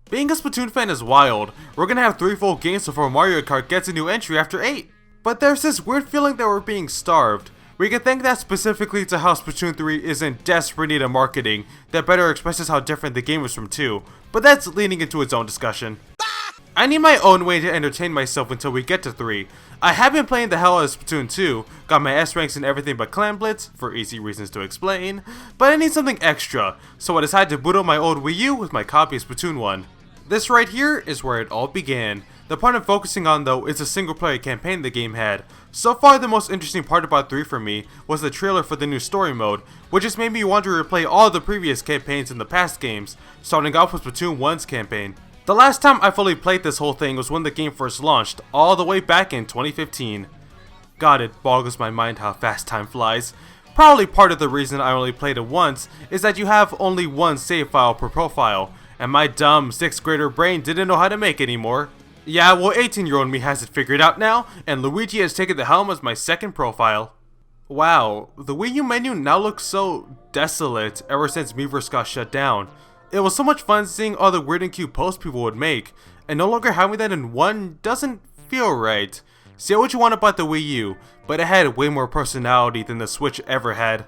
Being a Splatoon fan is wild. We're gonna have 3 full games before Mario Kart gets a new entry after 8. But there's this weird feeling that we're being starved. We can thank that specifically to how Splatoon 3 is in desperate need of marketing that better expresses how different the game is from 2, but that's leaning into its own discussion. I need my own way to entertain myself until we get to 3. I have been playing the hell out of Splatoon 2, got my S ranks in everything but Clan Blitz, for easy reasons to explain, but I need something extra, so I decided to boot up my old Wii U with my copy of Splatoon 1. This right here is where it all began. The part I'm focusing on though is the single player campaign the game had. So far the most interesting part about 3 for me was the trailer for the new story mode, which just made me want to replay all the previous campaigns in the past games, starting off with Splatoon 1's campaign. The last time I fully played this whole thing was when the game first launched, all the way back in 2015. God, it boggles my mind how fast time flies. Probably part of the reason I only played it once is that you have only one save file per profile, and my dumb 6th grader brain didn't know how to make anymore. Yeah, well 18-year-old me has it figured out now, and Luigi has taken the helm as my second profile. Wow, the Wii U menu now looks so desolate ever since Miiverse got shut down. It was so much fun seeing all the weird and cute posts people would make, and no longer having that in one doesn't feel right. Say what you want about the Wii U, but it had way more personality than the Switch ever had.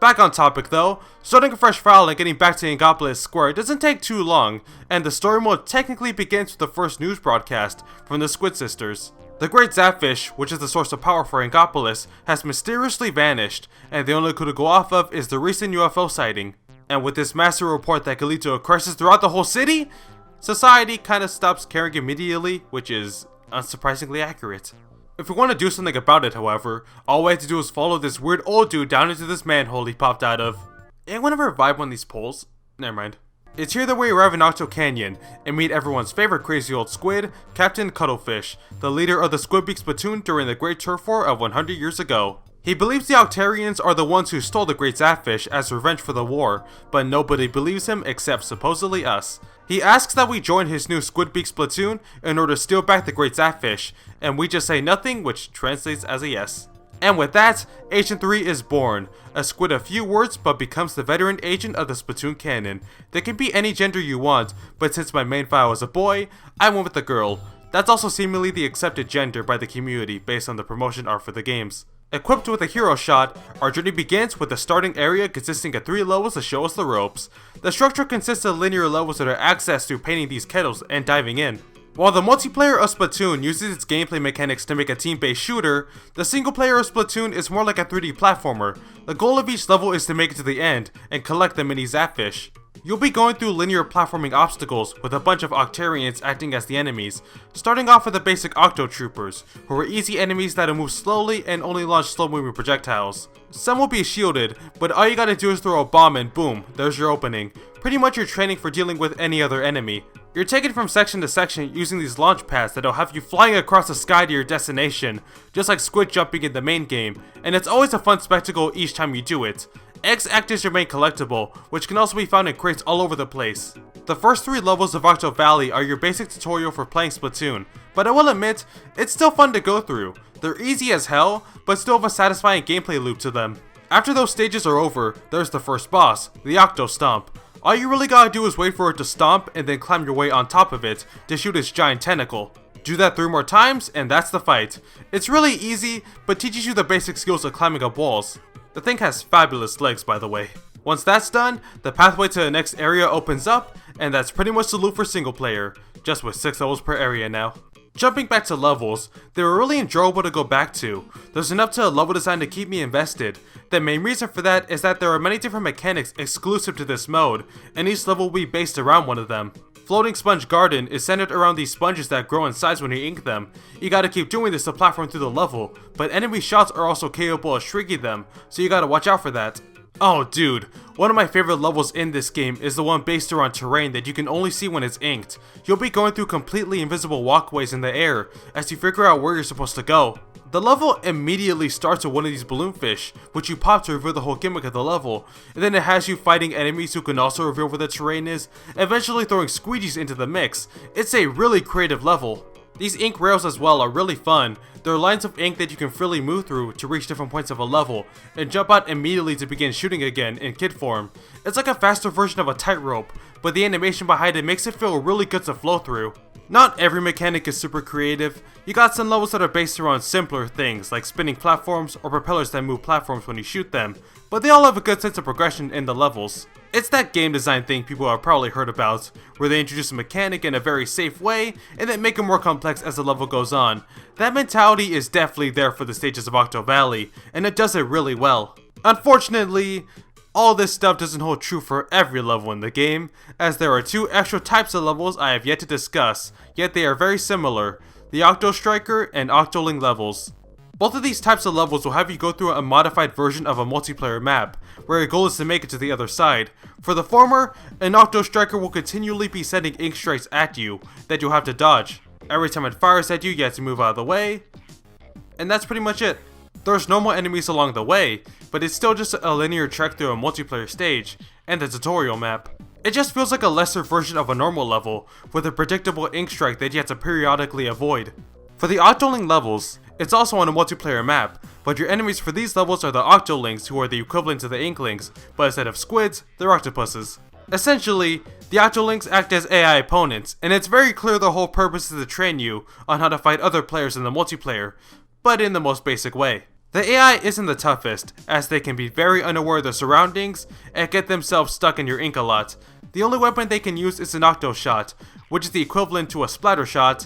Back on topic though, starting a fresh file and getting back to Angopolis Square doesn't take too long, and the story mode technically begins with the first news broadcast from the Squid Sisters. The Great Zapfish, which is the source of power for Angopolis, has mysteriously vanished, and the only clue to go off of is the recent UFO sighting. And with this massive report that could lead to a crisis throughout the whole city, society kinda stops caring immediately, which is unsurprisingly accurate. If we want to do something about it, however, all we have to do is follow this weird old dude down into this manhole he popped out of. Anyone ever vibe on these poles? Never mind. It's here that we arrive in Octo Canyon and meet everyone's favorite crazy old squid, Captain Cuttlefish, the leader of the Squidbeak Splatoon during the Great Turf War of 100 years ago. He believes the Octarians are the ones who stole the Great Zapfish as revenge for the war, but nobody believes him except supposedly us. He asks that we join his new Squidbeak Splatoon in order to steal back the Great Zapfish, and we just say nothing, which translates as a yes. And with that, Agent 3 is born, a squid of few words but becomes the veteran agent of the Splatoon canon. They can be any gender you want, but since my main file is a boy, I went with a girl. That's also seemingly the accepted gender by the community based on the promotion art for the games. Equipped with a hero shot, our journey begins with a starting area consisting of 3 levels to show us the ropes. The structure consists of linear levels that are accessed through painting these kettles and diving in. While the multiplayer of Splatoon uses its gameplay mechanics to make a team-based shooter, the single player of Splatoon is more like a 3D platformer. The goal of each level is to make it to the end and collect the mini Zapfish. You'll be going through linear platforming obstacles with a bunch of Octarians acting as the enemies, starting off with the basic Octo Troopers, who are easy enemies that'll move slowly and only launch slow-moving projectiles. Some will be shielded, but all you gotta do is throw a bomb and boom, there's your opening. Pretty much your training for dealing with any other enemy. You're taken from section to section using these launch pads that'll have you flying across the sky to your destination, just like squid jumping in the main game, and it's always a fun spectacle each time you do it. Eggs act as your main collectible, which can also be found in crates all over the place. The first 3 levels of Octo Valley are your basic tutorial for playing Splatoon, but I will admit, it's still fun to go through. They're easy as hell, but still have a satisfying gameplay loop to them. After those stages are over, there's the first boss, the Octo Stomp. All you really gotta do is wait for it to stomp and then climb your way on top of it to shoot its giant tentacle. Do that 3 more times and that's the fight. It's really easy, but teaches you the basic skills of climbing up walls. The thing has fabulous legs, by the way. Once that's done, the pathway to the next area opens up, and that's pretty much the loop for single player, just with 6 levels per area now. Jumping back to levels, they were really enjoyable to go back to. There's enough to a level design to keep me invested. The main reason for that is that there are many different mechanics exclusive to this mode, and each level will be based around one of them. Floating Sponge Garden is centered around these sponges that grow in size when you ink them. You gotta keep doing this to platform through the level, but enemy shots are also capable of shrinking them, so you gotta watch out for that. Oh dude, one of my favorite levels in this game is the one based around terrain that you can only see when it's inked. You'll be going through completely invisible walkways in the air as you figure out where you're supposed to go. The level immediately starts with one of these balloon fish, which you pop to reveal the whole gimmick of the level, and then it has you fighting enemies who can also reveal where the terrain is, eventually throwing squeegees into the mix. It's a really creative level. These ink rails as well are really fun. There are lines of ink that you can freely move through to reach different points of a level, and jump out immediately to begin shooting again in kid form. It's like a faster version of a tightrope, but the animation behind it makes it feel really good to flow through. Not every mechanic is super creative. You got some levels that are based around simpler things like spinning platforms or propellers that move platforms when you shoot them, but they all have a good sense of progression in the levels. It's that game design thing people have probably heard about, where they introduce a mechanic in a very safe way and then make it more complex as the level goes on. That mentality is definitely there for the stages of Octo Valley, and it does it really well. Unfortunately, all this stuff doesn't hold true for every level in the game, as there are two extra types of levels I have yet to discuss, yet they are very similar, the Octo Striker and Octoling levels. Both of these types of levels will have you go through a modified version of a multiplayer map, where your goal is to make it to the other side. For the former, an Octo Striker will continually be sending ink strikes at you that you'll have to dodge. Every time it fires at you, you have to move out of the way, and that's pretty much it. There's normal enemies along the way, but it's still just a linear trek through a multiplayer stage, and the tutorial map. It just feels like a lesser version of a normal level, with a predictable ink strike that you have to periodically avoid. For the Octoling levels, it's also on a multiplayer map, but your enemies for these levels are the Octolings, who are the equivalent to the Inklings, but instead of squids, they're octopuses. Essentially, the Octolings act as AI opponents, and it's very clear the whole purpose is to train you on how to fight other players in the multiplayer, but in the most basic way. The AI isn't the toughest, as they can be very unaware of their surroundings and get themselves stuck in your ink a lot. The only weapon they can use is an Octo Shot, which is the equivalent to a splatter shot,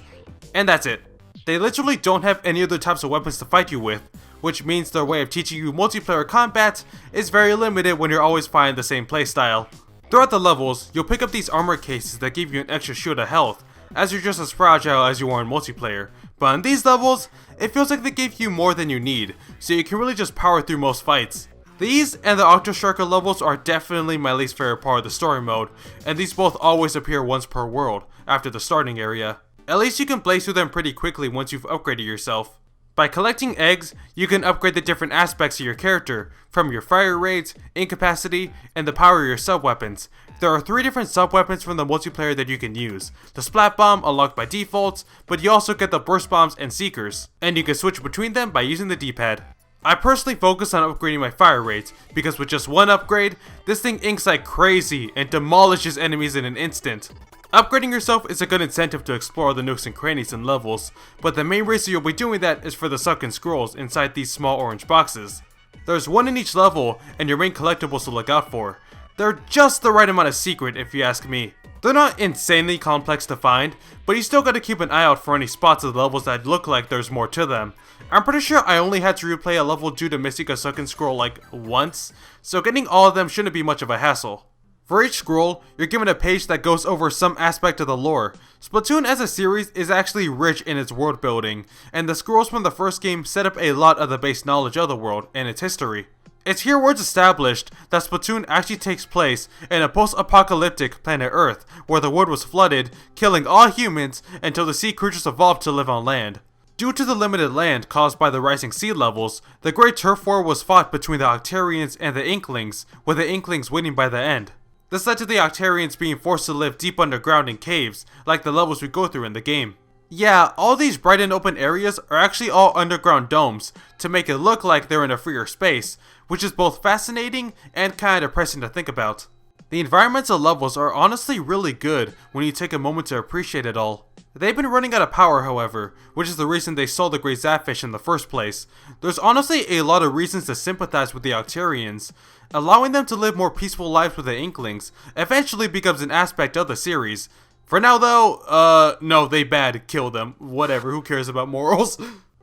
and that's it. They literally don't have any other types of weapons to fight you with, which means their way of teaching you multiplayer combat is very limited when you're always fighting the same playstyle. Throughout the levels, you'll pick up these armor cases that give you an extra shield of health, as you're just as fragile as you are in multiplayer. But on these levels, it feels like they give you more than you need, so you can really just power through most fights. These and the Octo Striker levels are definitely my least favorite part of the story mode, and these both always appear once per world, after the starting area. At least you can blaze through them pretty quickly once you've upgraded yourself. By collecting eggs, you can upgrade the different aspects of your character, from your fire rates, incapacity, and the power of your sub-weapons. There are 3 different sub-weapons from the multiplayer that you can use. The Splat Bomb unlocked by default, but you also get the Burst Bombs and Seekers, and you can switch between them by using the D-pad. I personally focus on upgrading my fire rates, because with just one upgrade, this thing inks like crazy and demolishes enemies in an instant. Upgrading yourself is a good incentive to explore the nooks and crannies and levels, but the main reason you'll be doing that is for the sunken scrolls inside these small orange boxes. There's one in each level, and your main collectibles to look out for. They're just the right amount of secret if you ask me. They're not insanely complex to find, but you still gotta keep an eye out for any spots of the levels that look like there's more to them. I'm pretty sure I only had to replay a level due to missing a sunken scroll like once, so getting all of them shouldn't be much of a hassle. For each scroll, you're given a page that goes over some aspect of the lore. Splatoon as a series is actually rich in its world building, and the scrolls from the first game set up a lot of the base knowledge of the world and its history. It's here where it's established that Splatoon actually takes place in a post-apocalyptic planet Earth, where the world was flooded, killing all humans until the sea creatures evolved to live on land. Due to the limited land caused by the rising sea levels, the Great Turf War was fought between the Octarians and the Inklings, with the Inklings winning by the end. This led to the Octarians being forced to live deep underground in caves, like the levels we go through in the game. Yeah, all these bright and open areas are actually all underground domes, to make it look like they're in a freer space, which is both fascinating and kinda depressing to think about. The environmental levels are honestly really good when you take a moment to appreciate it all. They've been running out of power, however, which is the reason they sold the Great Zapfish in the first place. There's honestly a lot of reasons to sympathize with the Octarians. Allowing them to live more peaceful lives with the Inklings eventually becomes an aspect of the series. For now though, no, they bad, kill them, whatever, who cares about morals?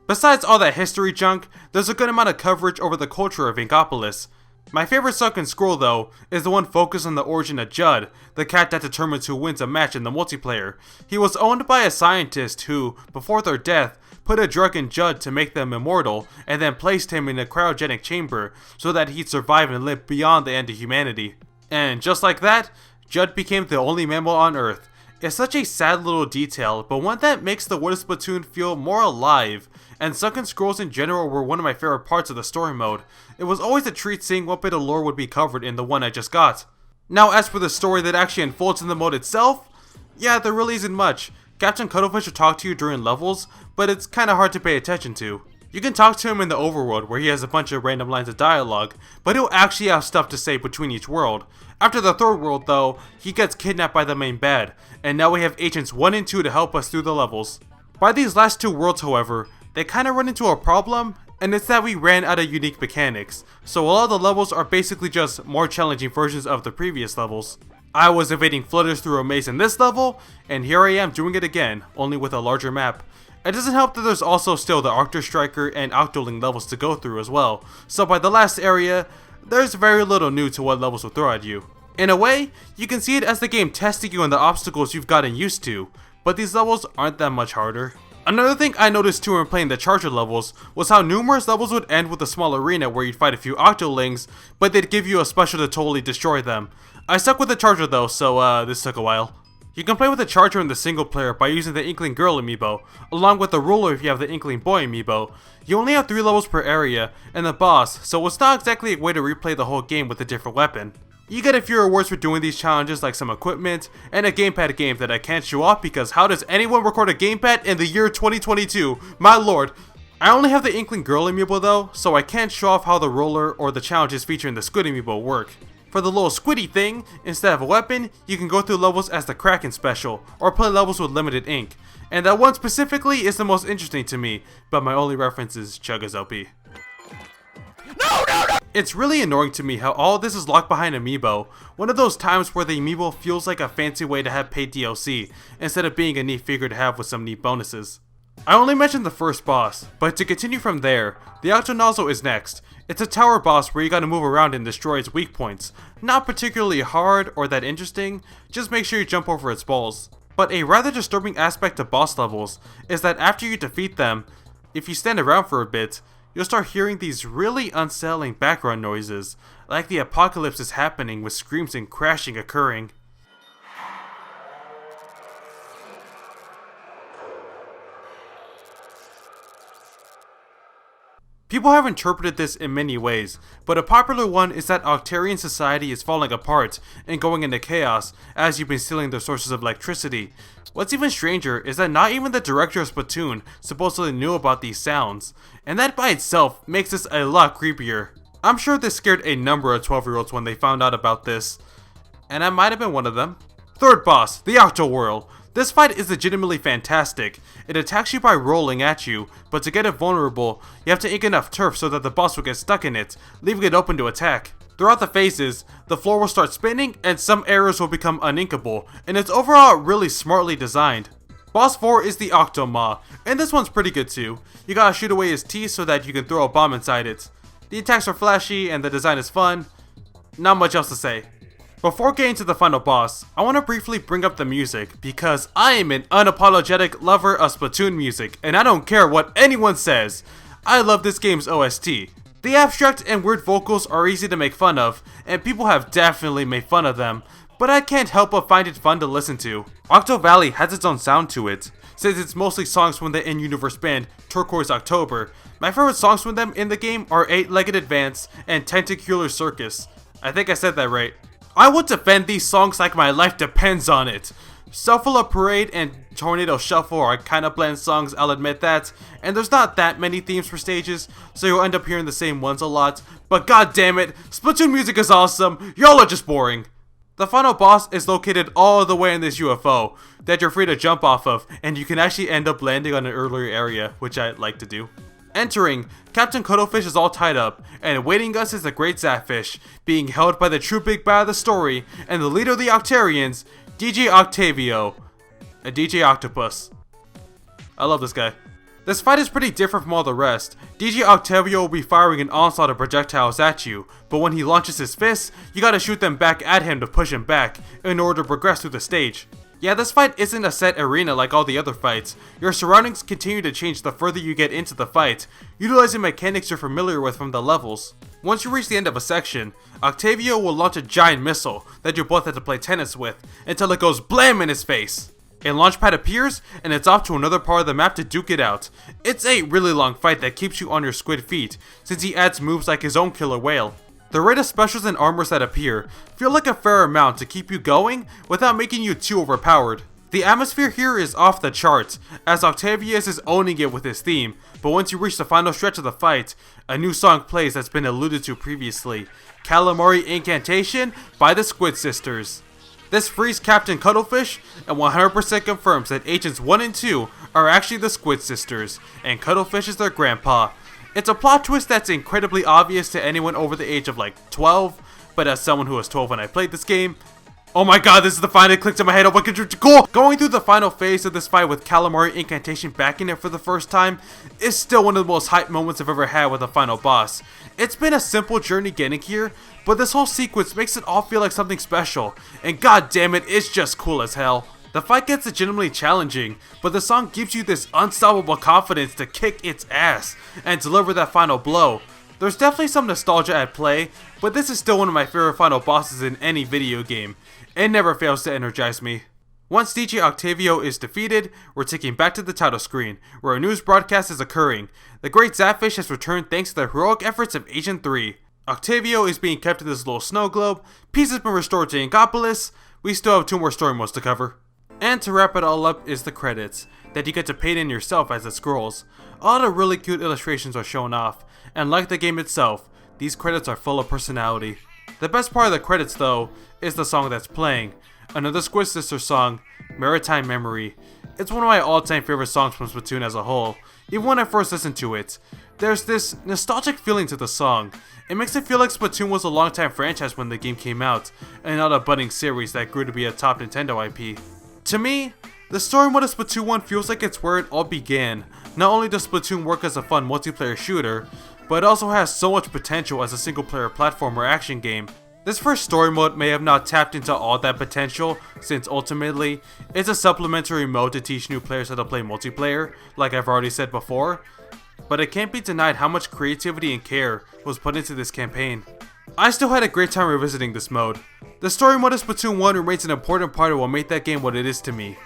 Besides all that history junk, there's a good amount of coverage over the culture of Inkopolis. My favorite sunken scroll though, is the one focused on the origin of Judd, the cat that determines who wins a match in the multiplayer. He was owned by a scientist who, before their death, put a drug in Judd to make them immortal, and then placed him in a cryogenic chamber so that he'd survive and live beyond the end of humanity. And just like that, Judd became the only mammal on Earth. It's such a sad little detail, but one that makes the world of Splatoon feel more alive, and sunken scrolls in general were one of my favorite parts of the story mode. It was always a treat seeing what bit of lore would be covered in the one I just got. Now as for the story that actually unfolds in the mode itself, yeah, there really isn't much. Captain Cuttlefish will talk to you during levels, but it's kinda hard to pay attention to. You can talk to him in the overworld where he has a bunch of random lines of dialogue, but he'll actually have stuff to say between each world. After the third world though, he gets kidnapped by the main bad, and now we have Agents 1 and 2 to help us through the levels. By these last two worlds however, they kinda run into a problem, and it's that we ran out of unique mechanics, so a lot of the levels are basically just more challenging versions of the previous levels. I was evading flutters through a maze in this level, and here I am doing it again, only with a larger map. It doesn't help that there's also still the Arctic Striker and Octoling levels to go through as well, so by the last area, there's very little new to what levels will throw at you. In a way, you can see it as the game testing you on the obstacles you've gotten used to, but these levels aren't that much harder. Another thing I noticed too when playing the Charger levels was how numerous levels would end with a small arena where you'd fight a few Octolings, but they'd give you a special to totally destroy them. I stuck with the Charger though, so this took a while. You can play with the Charger in the single player by using the Inkling Girl amiibo, along with the Ruler if you have the Inkling Boy amiibo. You only have 3 levels per area, and the boss, so it's not exactly a way to replay the whole game with a different weapon. You get a few rewards for doing these challenges like some equipment, and a gamepad game that I can't show off because how does anyone record a gamepad in the year 2022? My lord! I only have the Inkling Girl amiibo though, so I can't show off how the Roller or the challenges featuring the Squid amiibo work. For the little squiddy thing, instead of a weapon, you can go through levels as the Kraken special, or play levels with limited ink. And that one specifically is the most interesting to me, but my only reference is Chugga's LP. No! It's really annoying to me how all this is locked behind amiibo, one of those times where the amiibo feels like a fancy way to have paid DLC, instead of being a neat figure to have with some neat bonuses. I only mentioned the first boss, but to continue from there, the Octonozzle is next. It's a tower boss where you gotta move around and destroy its weak points. Not particularly hard or that interesting, just make sure you jump over its balls. But a rather disturbing aspect of boss levels is that after you defeat them, if you stand around for a bit, you'll start hearing these really unsettling background noises, like the apocalypse is happening with screams and crashing occurring. People have interpreted this in many ways, but a popular one is that Octarian society is falling apart and going into chaos as you've been stealing their sources of electricity. What's even stranger is that not even the director of Splatoon supposedly knew about these sounds, and that by itself makes this a lot creepier. I'm sure this scared a number of 12-year-olds when they found out about this, and I might have been one of them. Third boss, the Octo World. This fight is legitimately fantastic. It attacks you by rolling at you, but to get it vulnerable, you have to ink enough turf so that the boss will get stuck in it, leaving it open to attack. Throughout the phases, the floor will start spinning and some areas will become uninkable, and it's overall really smartly designed. Boss 4 is the Octomaw, and this one's pretty good too. You gotta shoot away his teeth so that you can throw a bomb inside it. The attacks are flashy and the design is fun. Not much else to say. Before getting to the final boss, I want to briefly bring up the music, because I am an unapologetic lover of Splatoon music, and I don't care what anyone says. I love this game's OST. The abstract and weird vocals are easy to make fun of, and people have definitely made fun of them, but I can't help but find it fun to listen to. Octo Valley has its own sound to it, since it's mostly songs from the in-universe band Turquoise October. My favorite songs from them in the game are 8-Legged Advance and Tentacular Circus. I think I said that right. I would defend these songs like my life depends on it. Shuffle Parade and Tornado Shuffle are kinda bland songs, I'll admit that, and there's not that many themes for stages, so you'll end up hearing the same ones a lot, but god damn it, Splatoon music is awesome, y'all are just boring. The final boss is located all the way in this UFO that you're free to jump off of, and you can actually end up landing on an earlier area, which I like to do. Entering, Captain Cuttlefish is all tied up, and awaiting us is the Great Zapfish, being held by the true big bad of the story, and the leader of the Octarians, DJ Octavio, a DJ Octopus. I love this guy. This fight is pretty different from all the rest. DJ Octavio will be firing an onslaught of projectiles at you, but when he launches his fists, you gotta shoot them back at him to push him back, in order to progress through the stage. Yeah, this fight isn't a set arena like all the other fights. Your surroundings continue to change the further you get into the fight, utilizing mechanics you're familiar with from the levels. Once you reach the end of a section, Octavio will launch a giant missile that you both have to play tennis with, until it goes blam in his face. A launchpad appears, and it's off to another part of the map to duke it out. It's a really long fight that keeps you on your squid feet, since he adds moves like his own killer whale. The rate of specials and armors that appear feel like a fair amount to keep you going without making you too overpowered. The atmosphere here is off the charts, as Octavio is owning it with his theme, but once you reach the final stretch of the fight, a new song plays that's been alluded to previously, Calamari Incantation by the Squid Sisters. This frees Captain Cuttlefish and 100% confirms that Agents 1 and 2 are actually the Squid Sisters, and Cuttlefish is their grandpa. It's a plot twist that's incredibly obvious to anyone over the age of like 12, but as someone who was 12 when I played this game, oh my god, this is the final, it clicked in my head, oh my god, cool! Going through the final phase of this fight with Calamari Incantation backing it for the first time is still one of the most hype moments I've ever had with a final boss. It's been a simple journey getting here, but this whole sequence makes it all feel like something special, and god damn it, it's just cool as hell. The fight gets legitimately challenging, but the song gives you this unstoppable confidence to kick its ass and deliver that final blow. There's definitely some nostalgia at play, but this is still one of my favorite final bosses in any video game. It never fails to energize me. Once DJ Octavio is defeated, we're taken back to the title screen, where a news broadcast is occurring. The Great Zapfish has returned thanks to the heroic efforts of Agent 3. Octavio is being kept in this little snow globe, peace has been restored to Inkopolis, we still have 2 more story modes to cover. And to wrap it all up is the credits, that you get to paint in yourself as it scrolls. All the really cute illustrations are shown off, and like the game itself, these credits are full of personality. The best part of the credits though, is the song that's playing, another Squid Sisters song, Maritime Memory. It's one of my all-time favorite songs from Splatoon as a whole, even when I first listened to it. There's this nostalgic feeling to the song. It makes it feel like Splatoon was a long-time franchise when the game came out, and not a budding series that grew to be a top Nintendo IP. To me, the story mode of Splatoon 1 feels like it's where it all began. Not only does Splatoon work as a fun multiplayer shooter, but it also has so much potential as a single-player platformer action game. This first story mode may have not tapped into all that potential, since ultimately, it's a supplementary mode to teach new players how to play multiplayer, like I've already said before, but it can't be denied how much creativity and care was put into this campaign. I still had a great time revisiting this mode. The story mode of Splatoon 1 remains an important part of what made that game what it is to me.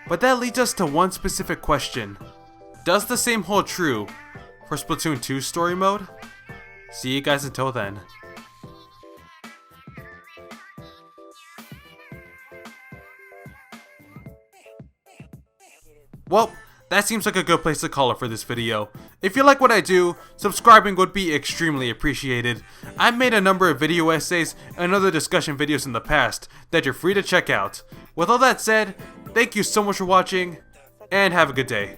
But that leads us to one specific question. Does the same hold true for Splatoon 2's story mode? See you guys until then. Well, that seems like a good place to call it for this video. If you like what I do, subscribing would be extremely appreciated. I've made a number of video essays and other discussion videos in the past that you're free to check out. With all that said, thank you so much for watching, and have a good day.